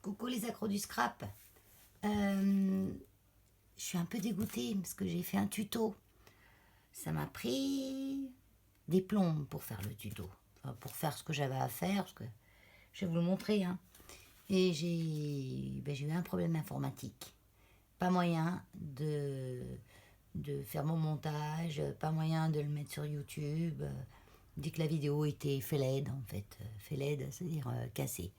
Coucou les accros du scrap. Je suis un peu dégoûtée parce que j'ai fait un tuto. Ça m'a pris des plombs pour faire le tuto. Enfin, pour faire ce que j'avais à faire, parce que je vais vous le montrer. Hein. Et j'ai eu un problème informatique. Pas moyen de faire mon montage, pas moyen de le mettre sur YouTube. Dit que la vidéo était fait LED en fait. Fait LED, c'est-à-dire cassée.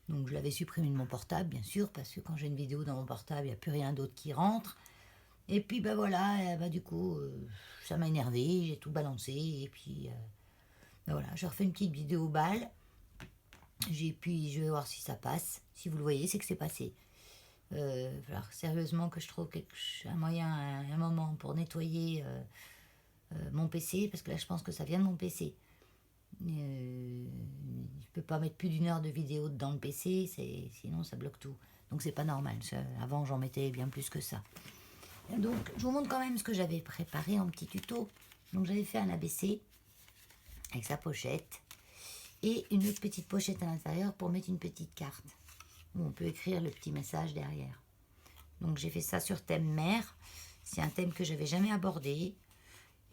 Donc je l'avais supprimé de mon portable, bien sûr, parce que quand j'ai une vidéo dans mon portable, il n'y a plus rien d'autre qui rentre. Et puis ben voilà, du coup, ça m'a énervé, j'ai tout balancé, et puis ben voilà, j'ai refait une petite vidéo balle. Puis je vais voir si ça passe. Si vous le voyez, c'est que c'est passé. Alors sérieusement que je trouve un moyen, un moment pour nettoyer mon PC, parce que là je pense que ça vient de mon PC. Je peux pas mettre plus d'une heure de vidéo dans le PC, sinon ça bloque tout. Donc c'est pas normal. Avant j'en mettais bien plus que ça. Et donc je vous montre quand même ce que j'avais préparé en petit tuto. Donc j'avais fait un ABC avec sa pochette et une autre petite pochette à l'intérieur pour mettre une petite carte où on peut écrire le petit message derrière. Donc j'ai fait ça sur thème mer. C'est un thème que j'avais jamais abordé.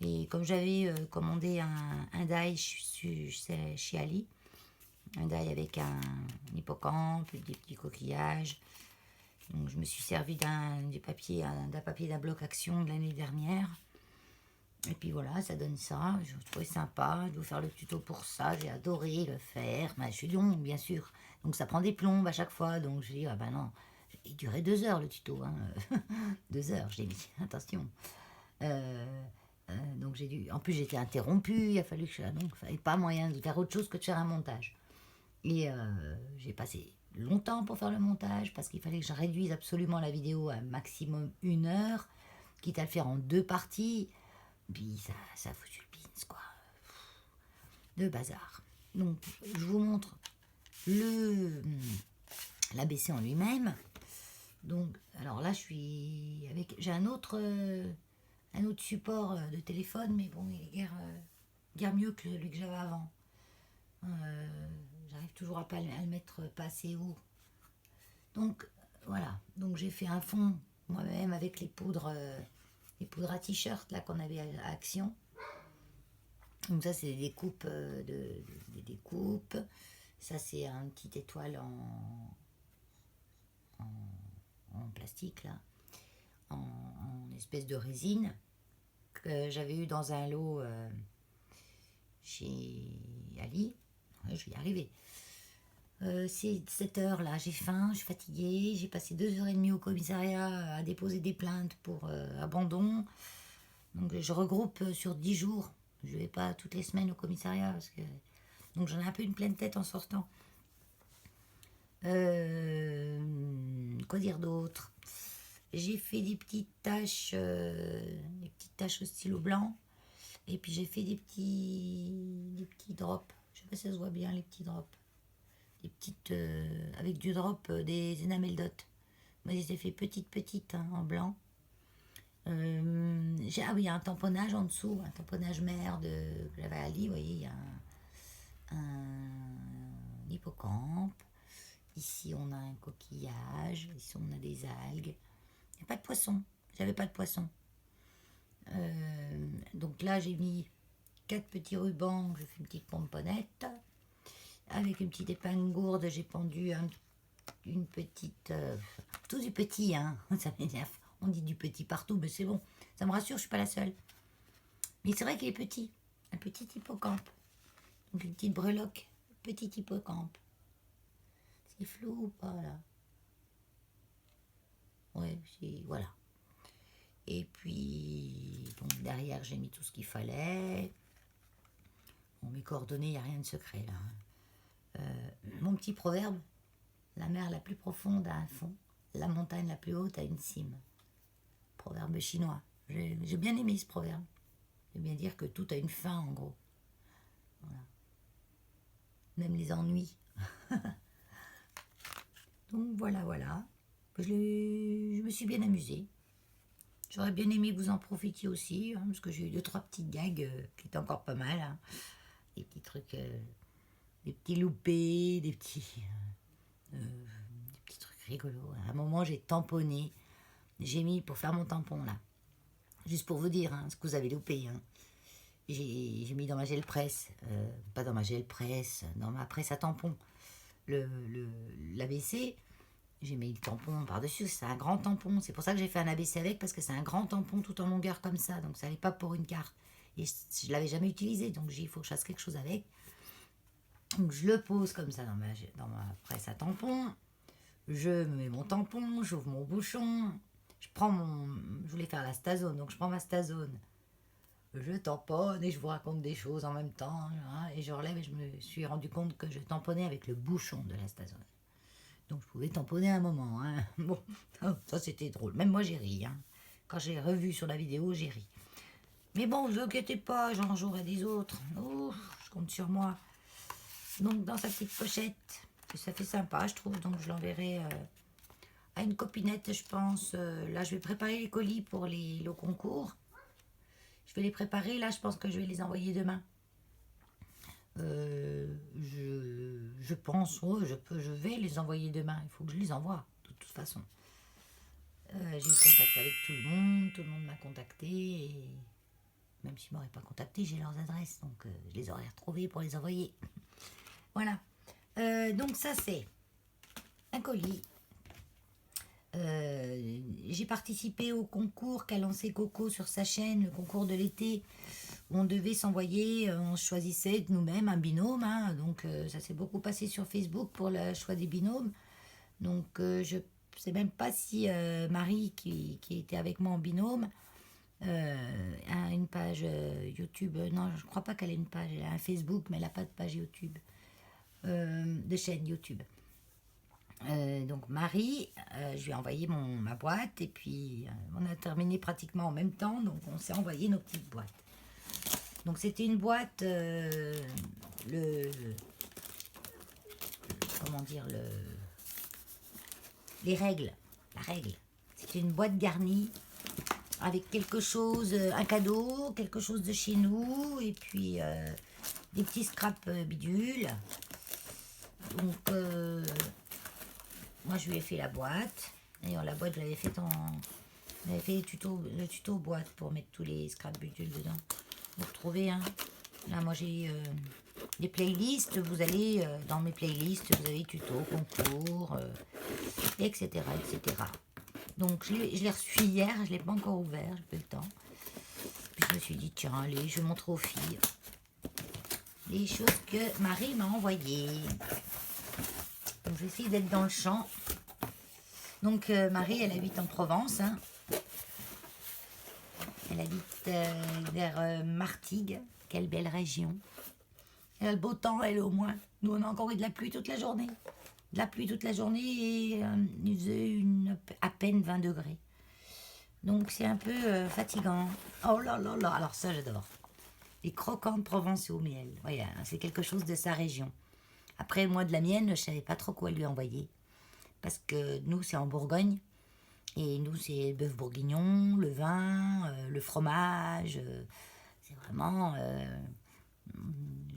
Et comme j'avais commandé un die chez Ali, un die avec un hippocampe, des petits coquillages, donc je me suis servi d'un papier d'un bloc action de l'année dernière. Et puis voilà, ça donne ça. Je trouvais sympa de vous faire le tuto pour ça. J'ai adoré le faire. Je suis long, bien sûr. Donc ça prend des plombes à chaque fois. Donc je dis, ah ben non, il durait 2 heures le tuto. Hein. 2 heures, je l'ai mis, attention. Donc j'ai dû. En plus j'étais interrompue, il a fallu que je. Donc il fallait pas moyen de faire autre chose que de faire un montage. Et j'ai passé longtemps pour faire le montage parce qu'il fallait que je réduise absolument la vidéo à maximum 1 heure, quitte à le faire en 2 parties. Puis ça a foutu le pins, quoi. De bazar. Donc je vous montre l'ABC en lui-même. Donc alors là j'ai un autre support de téléphone, mais bon, il est guère mieux que celui que j'avais avant. J'arrive toujours à le mettre pas assez haut. Donc voilà, donc j'ai fait un fond moi-même avec les poudres à t-shirt là qu'on avait à Action. Donc ça c'est des découpes, des découpes. Ça c'est un petit étoile en plastique là, en espèce de résine que j'avais eu dans un lot chez Ali. Ouais, je vais y arriver. C'est 7 heures là, j'ai faim, je suis fatiguée, j'ai passé 2 heures et demie au commissariat à déposer des plaintes pour abandon. Donc je regroupe sur 10 jours. Je vais pas toutes les semaines au commissariat parce que. Donc j'en ai un peu une pleine tête en sortant. Quoi dire d'autre? J'ai fait des petites taches au stylo blanc. Et puis j'ai fait des petits drops. Je sais pas si ça se voit bien, les petits drops. Des petites avec du drop des enamel dot. Moi je les ai fait petites hein, en blanc. Ah oui, il y a un tamponnage en dessous, un tamponnage merde que j'avais à Ali. Vous voyez, il y a un hippocampe. Ici on a un coquillage. Ici on a des algues. Il n'y a pas de poisson. J'avais pas de poisson. Donc là j'ai mis 4 petits rubans. J'ai fait une petite pomponnette. Avec une petite épingle gourde, j'ai pendu une petite. Tout du petit, hein. Ça m'énerve. On dit du petit partout, mais c'est bon. Ça me rassure, je suis pas la seule. Mais c'est vrai qu'il est petit. Un petit hippocampe. Donc une petite breloque. Petit hippocampe. C'est flou ou pas là? Ouais, voilà. Et puis, donc derrière, j'ai mis tout ce qu'il fallait. Bon, mes coordonnées, il n'y a rien de secret là. Mon petit proverbe, la mer la plus profonde a un fond, la montagne la plus haute a une cime. Proverbe chinois. J'ai bien aimé ce proverbe. C'est bien dire que tout a une fin en gros. Voilà. Même les ennuis. Donc voilà. Je me suis bien amusée. J'aurais bien aimé que vous en profitiez aussi, hein, parce que j'ai eu 2-3 petites gags qui étaient encore pas mal. Hein. Des petits trucs, des petits loupés, des petits rigolo. À un moment, j'ai tamponné. J'ai mis pour faire mon tampon, là. Juste pour vous dire hein, ce que vous avez loupé. Hein. J'ai mis dans ma gel presse. Pas dans ma gel presse, dans ma presse à tampon. L'ABC. J'ai mis le tampon par-dessus. C'est un grand tampon. C'est pour ça que j'ai fait un ABC avec, parce que c'est un grand tampon tout en longueur comme ça. Donc ça n'est pas pour une carte. Et je ne l'avais jamais utilisé. Donc il faut que je fasse quelque chose avec. Donc je le pose comme ça dans ma presse à tampon. Je me mets mon tampon, j'ouvre mon bouchon. Je voulais faire la stazone, donc je prends ma stazone. Je tamponne et je vous raconte des choses en même temps. Hein, et je relève et je me suis rendu compte que je tamponnais avec le bouchon de la stazone. Donc je pouvais tamponner un moment. Hein. Bon, ça c'était drôle. Même moi j'ai ri. Hein. Quand j'ai revu sur la vidéo, j'ai ri. Mais bon, ne vous inquiétez pas, j'en jouerai des autres. Oh, je compte sur moi. Donc dans sa petite pochette, ça fait sympa je trouve, donc je l'enverrai à une copinette je pense. Là je vais préparer les colis pour le concours. Je vais les préparer, là je pense que je vais les envoyer demain. Je pense, je vais les envoyer demain, il faut que je les envoie de toute façon. J'ai eu contact avec tout le monde m'a contacté et même s'ils ne m'auraient pas contacté, j'ai leurs adresses, donc je les aurais retrouvées pour les envoyer. Voilà. Donc ça c'est un colis. J'ai participé au concours qu'a lancé Coco sur sa chaîne, le concours de l'été, où on devait s'envoyer, on choisissait de nous-mêmes un binôme. Hein, donc ça s'est beaucoup passé sur Facebook pour le choix des binômes. Donc je ne sais même pas si Marie, qui était avec moi en binôme, a une page YouTube. Non, je ne crois pas qu'elle ait une page. Elle a un Facebook, mais elle n'a pas de page YouTube. De chaîne YouTube. Donc Marie, je lui ai envoyé ma boîte et puis on a terminé pratiquement en même temps, donc on s'est envoyé nos petites boîtes. Donc c'était une boîte, les règles, la règle. C'était une boîte garnie avec quelque chose, un cadeau, quelque chose de chez nous et puis des petits scraps bidules. Donc, moi, je lui ai fait la boîte. D'ailleurs, la boîte, je l'avais faite j'avais fait le tuto boîte pour mettre tous les scraps bidules dedans. Vous retrouvez, hein. Là, moi, j'ai des playlists. Vous allez dans mes playlists, vous avez tuto, concours, etc., etc. Donc, je l'ai reçu hier. Je ne l'ai pas encore ouvert. J'ai pas eu le temps. Puis, je me suis dit, tiens, allez, je vais montrer aux filles les choses que Marie m'a envoyées. Donc, je vais essayer d'être dans le champ. Donc, Marie, elle habite en Provence. Hein. Elle habite vers Martigues. Quelle belle région. Elle a le beau temps, elle, au moins. Nous, on a encore eu de la pluie toute la journée. De la pluie toute la journée et il faisait à peine 20 degrés. Donc, c'est un peu fatigant. Oh là là là. Alors, ça, j'adore. Les croquants de Provence au miel. Voilà, c'est quelque chose de sa région. Après, moi, de la mienne, je ne savais pas trop quoi lui envoyer. Parce que nous, c'est en Bourgogne. Et nous, c'est le bœuf bourguignon, le vin, le fromage. C'est vraiment...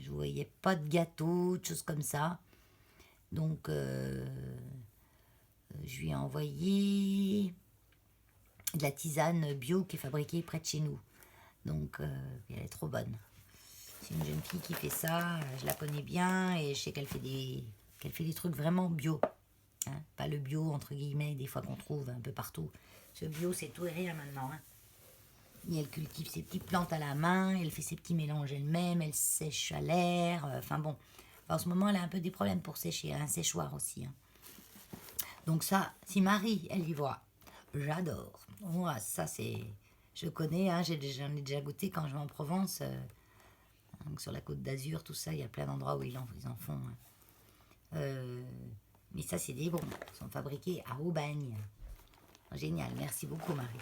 je ne voyais pas de gâteau, de choses comme ça. Donc, je lui ai envoyé de la tisane bio qui est fabriquée près de chez nous. Donc, elle est trop bonne. C'est une jeune fille qui fait ça, je la connais bien et je sais qu'elle fait des trucs vraiment bio. Hein, pas le bio, entre guillemets, des fois qu'on trouve un peu partout. Ce bio, c'est tout et rien maintenant. Hein. Et elle cultive ses petites plantes à la main, elle fait ses petits mélanges elle-même, elle sèche à l'air. Enfin bon, en ce moment, elle a un peu des problèmes pour sécher, un séchoir aussi. Hein. Donc ça, si Marie, elle y voit, j'adore. Moi, ça c'est... Je connais, hein, j'en ai déjà goûté quand je vais en Provence. Donc sur la côte d'Azur, tout ça, il y a plein d'endroits où ils en font. Hein. Mais ça, c'est des bons. Ils sont fabriqués à Aubagne. Génial, merci beaucoup, Marie.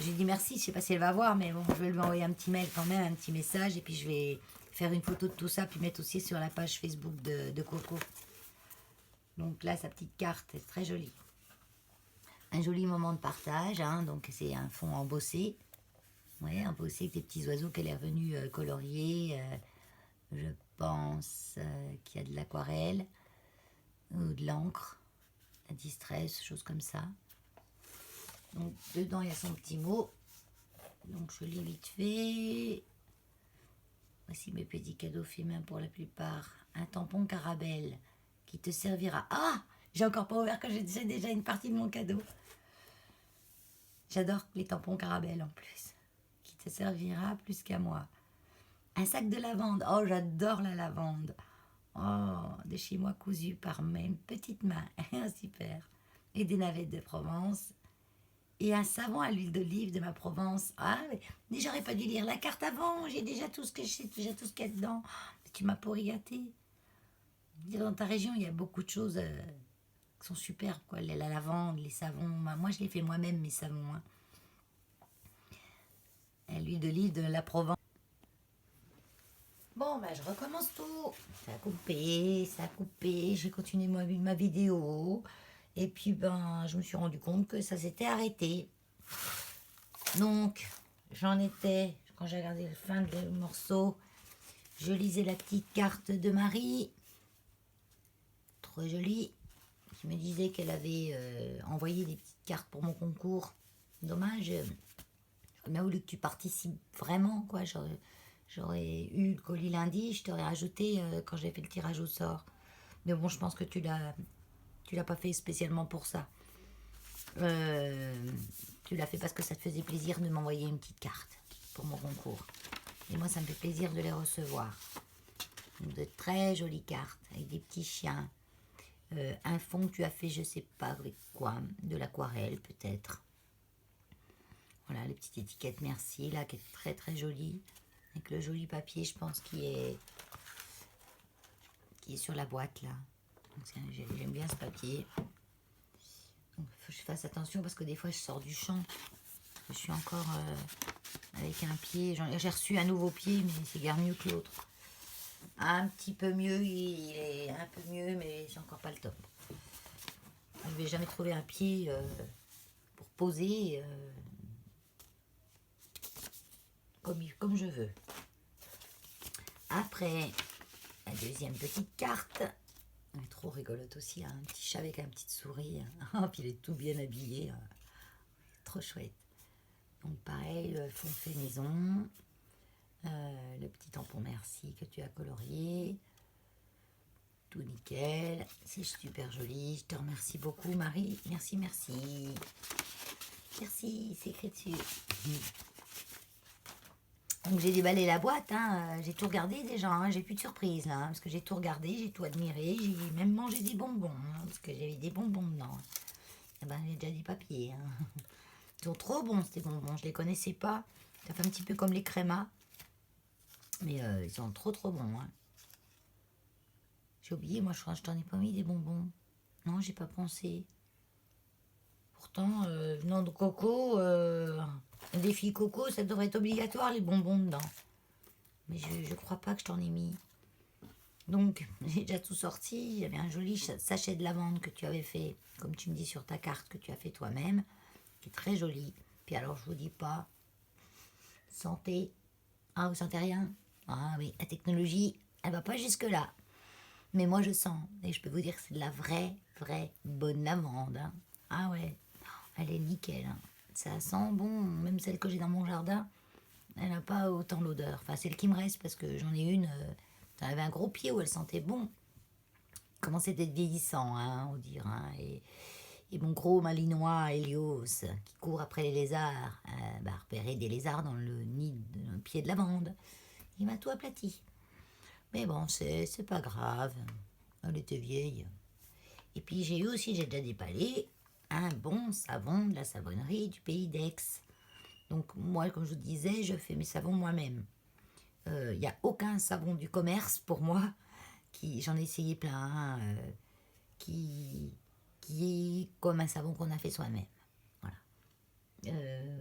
J'ai dit merci, je ne sais pas si elle va voir, mais bon, je vais lui envoyer un petit mail quand même, un petit message, et puis je vais faire une photo de tout ça, puis mettre aussi sur la page Facebook de Coco. Donc là, sa petite carte est très jolie. Un joli moment de partage, hein, donc c'est un fond embossé. Ouais, embossé avec des petits oiseaux qu'elle est revenue colorier. Je pense qu'il y a de l'aquarelle ou de l'encre. distress, choses comme ça. Donc dedans il y a son petit mot. Donc je lis vite fait. Voici mes petits cadeaux faits main pour la plupart. Un tampon Carabelle qui te servira. Ah, j'ai encore pas ouvert que j'ai déjà une partie de mon cadeau. J'adore les tampons Carabelle en plus. Qui te servira plus qu'à moi. Un sac de lavande. Oh, j'adore la lavande. Oh, de chez moi cousu par mes petites mains. Super. Et des navettes de Provence. Et un savon à l'huile d'olive de ma Provence. Ah, mais j'aurais pas dû lire la carte avant. J'ai déjà tout ce que je sais, déjà tout ce qu'il y a dedans. Mais tu m'as pourri gâté. Dans ta région, il y a beaucoup de choses qui sont superbes, quoi. La lavande, les savons. Moi, je les fais moi-même, mes savons. Hein. Et l'huile d'olive de la Provence. Bon, ben, je recommence tout. Ça a coupé. J'ai continué ma vidéo. Et puis, ben, je me suis rendu compte que ça s'était arrêté. Donc, j'en étais, quand j'ai regardé la fin du morceau, je lisais la petite carte de Marie. Trop jolie. Qui me disait qu'elle avait envoyé des petites cartes pour mon concours. Dommage. J'aurais bien voulu que tu participes vraiment, quoi. J'aurais eu le colis lundi, je t'aurais ajouté quand j'ai fait le tirage au sort. Mais bon, je pense que tu l'as pas fait spécialement pour ça. Tu l'as fait parce que ça te faisait plaisir de m'envoyer une petite carte pour mon concours. Et moi, ça me fait plaisir de les recevoir. De très jolies cartes avec des petits chiens. Un fond que tu as fait, je sais pas avec quoi, de l'aquarelle peut-être. Voilà, les petites étiquettes merci, là, qui est très très jolie. Avec le joli papier, je pense, qui est sur la boîte, là. J'aime bien ce papier. Il faut que je fasse attention parce que des fois, je sors du champ. Je suis encore avec un pied. J'ai reçu un nouveau pied, mais c'est guère mieux que l'autre. Un petit peu mieux, il est un peu mieux, mais c'est encore pas le top. Je vais jamais trouver un pied pour poser comme je veux. Après, la deuxième petite carte. Elle est trop rigolote aussi, hein. Un petit chat avec une petite souris. Hein. Puis il est tout bien habillé. Trop chouette. Donc pareil, le fond fait maison. Le petit tampon merci que tu as colorié. Tout nickel. C'est super joli. Je te remercie beaucoup, Marie. Merci. Merci, c'est écrit dessus. Donc j'ai déballé la boîte, hein. J'ai tout regardé déjà, hein. J'ai plus de surprise là, hein, parce que j'ai tout regardé, j'ai tout admiré, j'ai même mangé des bonbons, hein, parce que j'avais des bonbons dedans. Eh ben, j'ai déjà du papier. Hein. Ils sont trop bons ces bonbons, je les connaissais pas. Ça fait un petit peu comme les crémas, mais ils sont trop bons. Hein. J'ai oublié, moi je crois que je t'en ai pas mis des bonbons. Non, j'ai pas pensé. Pourtant, venant de Coco, des filles Coco, ça devrait être obligatoire les bonbons dedans. Mais je crois pas que je t'en ai mis. Donc, j'ai déjà tout sorti. Il y avait un joli sachet de lavande que tu avais fait, comme tu me dis sur ta carte, que tu as fait toi-même, qui est très joli. Puis alors, je vous dis pas, sentez. Ah, vous sentez rien? Ah oui, la technologie, elle va pas jusque-là. Mais moi, je sens. Et je peux vous dire que c'est de la vraie bonne lavande. Hein. Ah ouais, elle est nickel. Hein. Ça sent bon. Même celle que j'ai dans mon jardin, elle n'a pas autant l'odeur. Enfin, celle qui me reste, parce que j'en ai une... elle avait un gros pied où elle sentait bon. Commençait d'être vieillissant, hein, on dirait. Hein, et mon gros malinois Hélios, qui court après les lézards, repérer des lézards dans le nid, dans le pied de lavande. Il m'a tout aplati. Mais bon, c'est pas grave. Elle était vieille. Et puis j'ai déjà déballé un bon savon de la savonnerie du pays d'Aix. Donc moi, comme je vous disais, je fais mes savons moi-même. Il n'y a aucun savon du commerce pour moi, j'en ai essayé plein, hein, qui est comme un savon qu'on a fait soi-même. Voilà.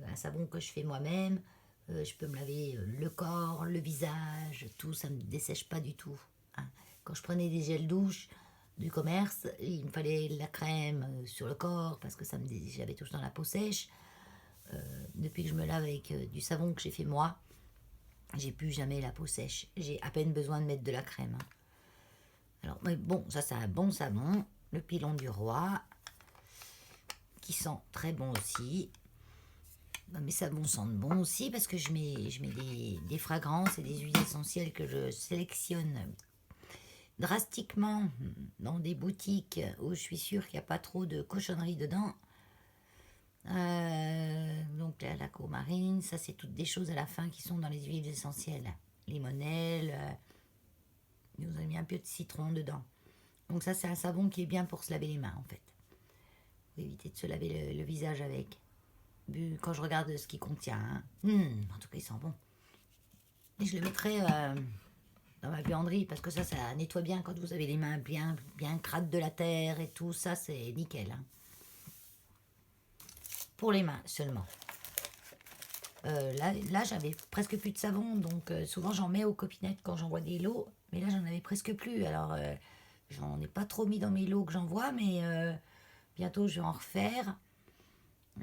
Un savon que je fais moi-même, je peux me laver le corps, le visage, tout, ça ne me dessèche pas du tout. Hein. Quand je prenais des gels douche du commerce, il me fallait la crème sur le corps parce que j'avais tout dans la peau sèche. Depuis que je me lave avec du savon que j'ai fait moi, j'ai plus jamais la peau sèche. J'ai à peine besoin de mettre de la crème. Hein. Alors, mais bon, ça c'est un bon savon. Le pilon du roi. qui sent très bon aussi. Mes savons sentent bon aussi parce que je mets des fragrances et des huiles essentielles que je sélectionne drastiquement dans des boutiques où je suis sûre qu'il n'y a pas trop de cochonneries dedans. Donc la coumarine, ça c'est toutes des choses à la fin qui sont dans les huiles essentielles. Limonelle, nous avons mis un peu de citron dedans. Donc ça c'est un savon qui est bien pour se laver les mains en fait. Faut éviter de se laver le visage avec. Quand je regarde ce qu'il contient. Hein. En tout cas il sent bon. Et je le mettrai dans ma buanderie parce que ça nettoie bien quand vous avez les mains bien crades de la terre et tout. Ça c'est nickel. Hein. Pour les mains seulement. Là j'avais presque plus de savon, donc souvent j'en mets aux copinettes quand j'envoie des lots, mais là j'en avais presque plus, alors j'en ai pas trop mis dans mes lots que j'envoie, mais bientôt je vais en refaire.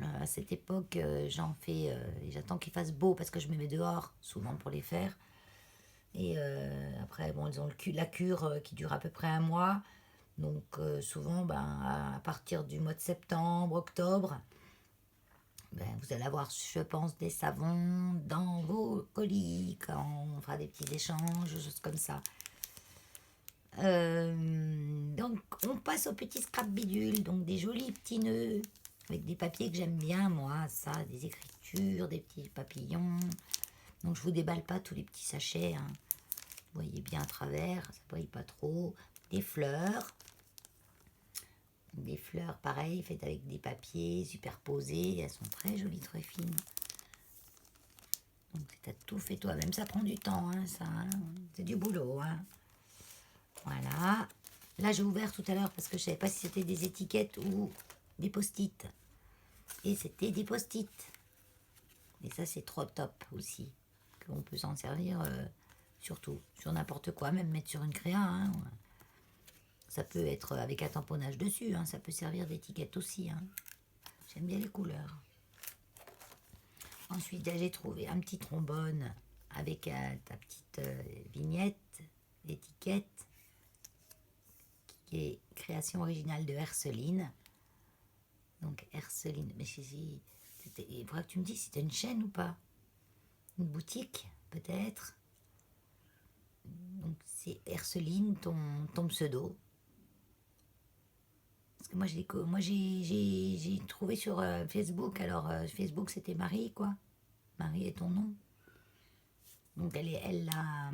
À cette époque j'en fais, et j'attends qu'il fasse beau parce que je me mets dehors souvent pour les faire, et après bon ils ont la cure qui dure à peu près un mois, donc souvent à partir du mois de septembre, octobre, vous allez avoir, je pense, des savons dans vos colis quand on fera des petits échanges, choses comme ça. Donc, on passe au petit scrap bidule, donc des jolis petits nœuds avec des papiers que j'aime bien, moi, ça, des écritures, des petits papillons. Donc, je vous déballe pas tous les petits sachets. Hein. Vous voyez bien à travers, ça brille pas trop. Des fleurs. Des fleurs, pareil, faites avec des papiers superposés. Elles sont très jolies, très fines. Donc, c'est tout fait toi-même. Ça prend du temps, hein, ça. Hein. C'est du boulot. Hein. Voilà. Là, j'ai ouvert tout à l'heure parce que je ne savais pas si c'était des étiquettes ou des post-it. Et c'était des post-it. Et ça, c'est trop top aussi. Qu'on peut s'en servir surtout sur n'importe quoi, même mettre sur une créa. Hein. Ça peut être avec un tamponnage dessus, hein, ça peut servir d'étiquette aussi. Hein. J'aime bien les couleurs. Ensuite, j'ai trouvé un petit trombone avec ta petite vignette, l'étiquette, qui est création originale de Herceline. Donc Herceline, mais il faudra que tu me dises si c'était une chaîne ou pas. Une boutique, peut-être. Donc c'est Herceline, ton pseudo. Parce que moi j'ai trouvé sur Facebook, alors Facebook c'était Marie quoi. Marie est ton nom. Donc elle l'a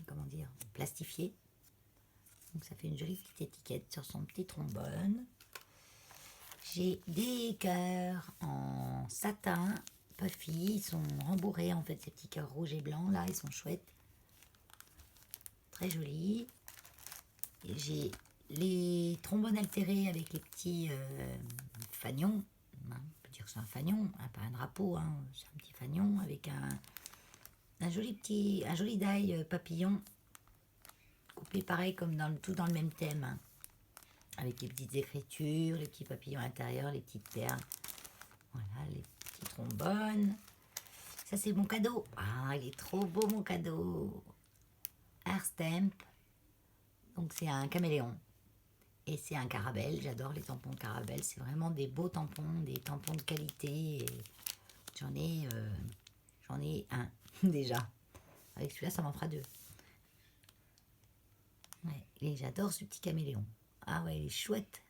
comment dire, plastifié. Donc ça fait une jolie petite étiquette sur son petit trombone. J'ai des cœurs en satin, puffy, ils sont rembourrés en fait, ces petits cœurs rouges et blancs là, ils sont chouettes. Très jolis. Et j'ai les trombones altérés avec les petits fagnons. On peut dire que c'est un fagnon, hein, pas un drapeau, hein, c'est un petit fagnon avec un joli die papillon coupé pareil comme tout dans le même thème. Hein. Avec les petites écritures, les petits papillons intérieurs, les petites perles. Voilà, les petits trombones. Ça, c'est mon cadeau. Ah, il est trop beau, mon cadeau. Airstamp. Donc, c'est un caméléon. Et c'est un Carabelle. J'adore les tampons de Carabelle. C'est vraiment des beaux tampons, des tampons de qualité. J'en ai un, déjà. Avec celui-là, ça m'en fera deux. Ouais, et j'adore ce petit caméléon. Ah ouais, il est chouette.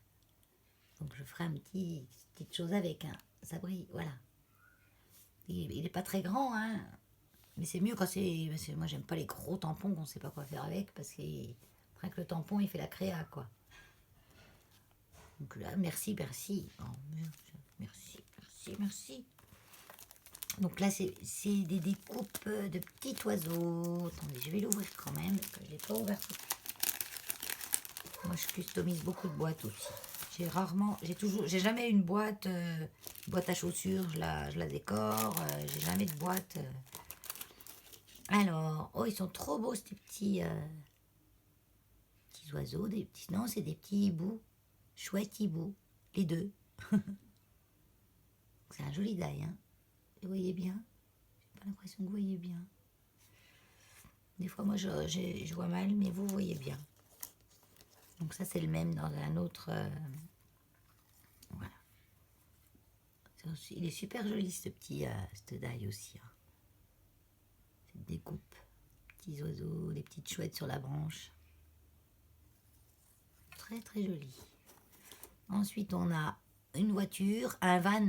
Donc je ferai petite chose avec. Hein. Ça brille, voilà. Il est pas très grand, hein. Mais c'est mieux quand c'est... Moi, j'aime pas les gros tampons qu'on sait pas quoi faire avec. Parce que rien que le tampon, il fait la créa, quoi. Donc là, merci. Oh, merci. Donc là, c'est des découpes de petits oiseaux. Attendez, je vais l'ouvrir quand même. Parce que je l'ai pas ouvert tout. Moi, je customise beaucoup de boîtes aussi. J'ai jamais une boîte à chaussures, je la décore. J'ai jamais de boîte. Alors, oh, ils sont trop beaux, ces petits oiseaux. Non, c'est des petits hiboux. Chouettes hiboux. Les deux. C'est un joli die, hein. Vous voyez bien? J'ai pas l'impression que vous voyez bien. Des fois, moi, je vois mal, mais vous voyez bien. Donc ça, c'est le même dans un autre Il est super joli ce petit die aussi. Hein. Cette découpe. Petits oiseaux, des petites chouettes sur la branche. Très très joli. Ensuite on a une voiture, un van.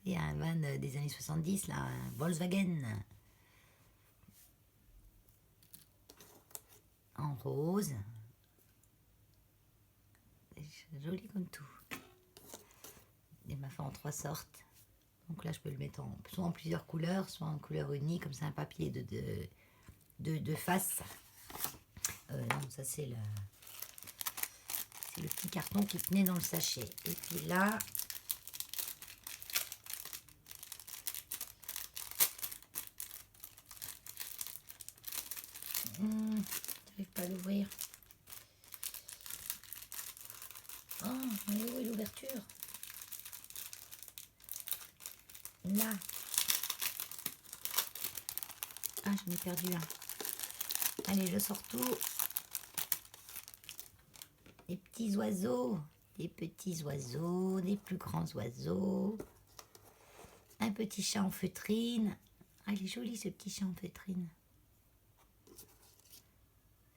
C'est un van des années 70 là, un Volkswagen. En rose. C'est joli comme tout. Il m'a fait en 3 sortes. Donc là, je peux le mettre soit en plusieurs couleurs, soit en couleur unie, comme ça, un papier de face. Non, ça c'est le petit carton qui tenait dans le sachet. Et puis là, j'arrive pas à l'ouvrir. Oh, où est l'ouverture? Là. Ah, j'en ai perdu un. Allez, je sors tout. Des petits oiseaux, des petits oiseaux, des plus grands oiseaux. Un petit chat en feutrine. Ah, il est joli ce petit chat en feutrine.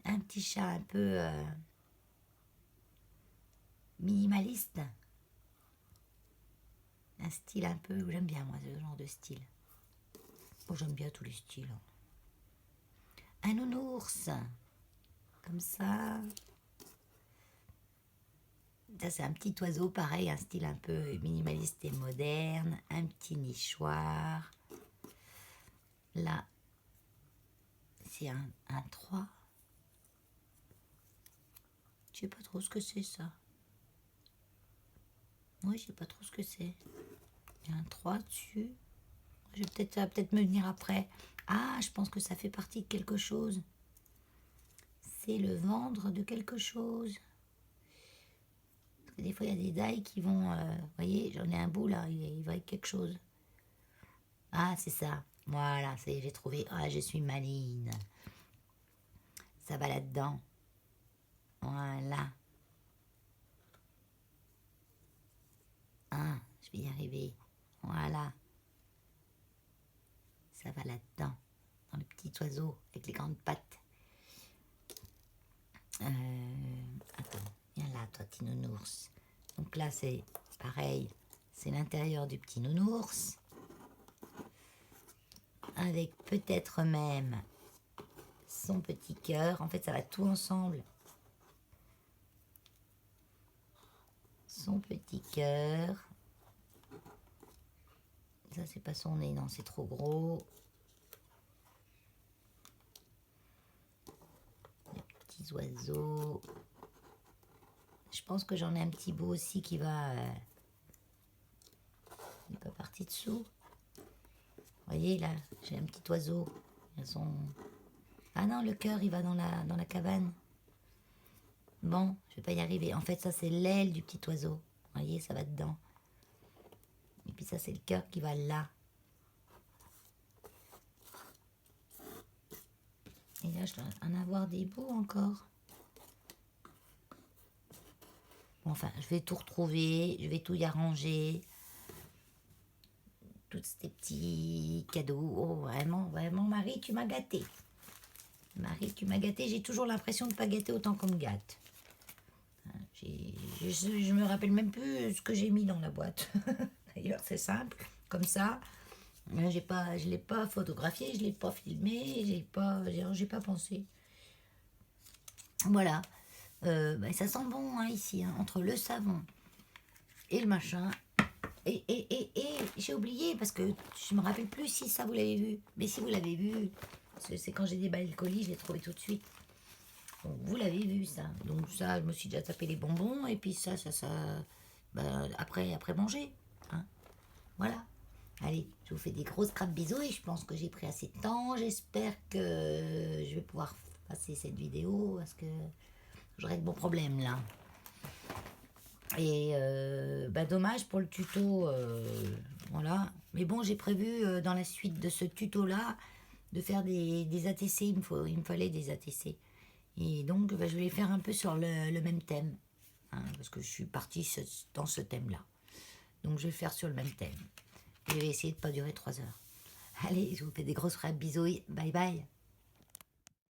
Un petit chat un peu minimaliste. Un style un peu... J'aime bien moi ce genre de style. Bon, j'aime bien tous les styles. Un nounours. Comme ça. Ça c'est un petit oiseau pareil, un style un peu minimaliste et moderne. Un petit nichoir. Là, c'est un 3. Je sais pas trop ce que c'est ça. Oui, je sais pas trop ce que c'est. Il y a un 3 dessus. Ça va peut-être me venir après. Ah, je pense que ça fait partie de quelque chose. C'est le vendre de quelque chose. Parce que des fois, il y a des dailles qui vont... vous voyez, j'en ai un bout là, il va avec quelque chose. Ah, c'est ça. Voilà, ça y est, j'ai trouvé. Ah, je suis maligne. Ça va là-dedans. Voilà. Ah, je vais y arriver. Voilà. Ça va là-dedans. Dans le petit oiseau avec les grandes pattes. Attends, viens là, toi, petit nounours. Donc là, c'est pareil. C'est l'intérieur du petit nounours. Avec peut-être même son petit cœur. En fait, ça va tout ensemble. Son petit cœur. Ça, c'est pas son nez, non, c'est trop gros. Les petits oiseaux. Je pense que j'en ai un petit bout aussi qui va... il n'est pas parti dessous. Vous voyez, là, j'ai un petit oiseau. Ah non, le cœur, il va dans la cabane. Bon, je vais pas y arriver. En fait, ça, c'est l'aile du petit oiseau. Vous voyez, ça va dedans. Et puis ça, c'est le cœur qui va là. Et là, je dois en avoir des bouts encore. Bon, enfin, je vais tout retrouver. Je vais tout y arranger. Tous ces petits cadeaux. Oh, vraiment, vraiment, Marie, tu m'as gâté. Marie, tu m'as gâté. J'ai toujours l'impression de ne pas gâter autant qu'on me gâte. Je me rappelle même plus ce que j'ai mis dans la boîte. D'ailleurs, c'est simple, comme ça. Je ne l'ai pas photographié, je ne l'ai pas filmé, j'ai pas pensé. Voilà. Ça sent bon hein, ici, hein, entre le savon et le machin. Et j'ai oublié, parce que je me rappelle plus si ça vous l'avez vu. Mais si vous l'avez vu, c'est quand j'ai déballé le colis, je l'ai trouvé tout de suite. Donc, vous l'avez vu ça. Donc ça, je me suis déjà tapé les bonbons. Et puis ça après manger. Hein. Voilà. Allez, je vous fais des grosses crapes bisous. Et je pense que j'ai pris assez de temps. J'espère que je vais pouvoir passer cette vidéo. Parce que je règle mon problème là. Et dommage pour le tuto. Voilà. Mais bon, j'ai prévu dans la suite de ce tuto là de faire des ATC. Il me fallait des ATC. Et donc, je vais les faire un peu sur le même thème. Hein, parce que je suis partie dans ce thème-là. Donc je vais le faire sur le même thème. Je vais essayer de ne pas durer 3 heures. Allez, je vous fais des grosses frappes, bisous, bye bye.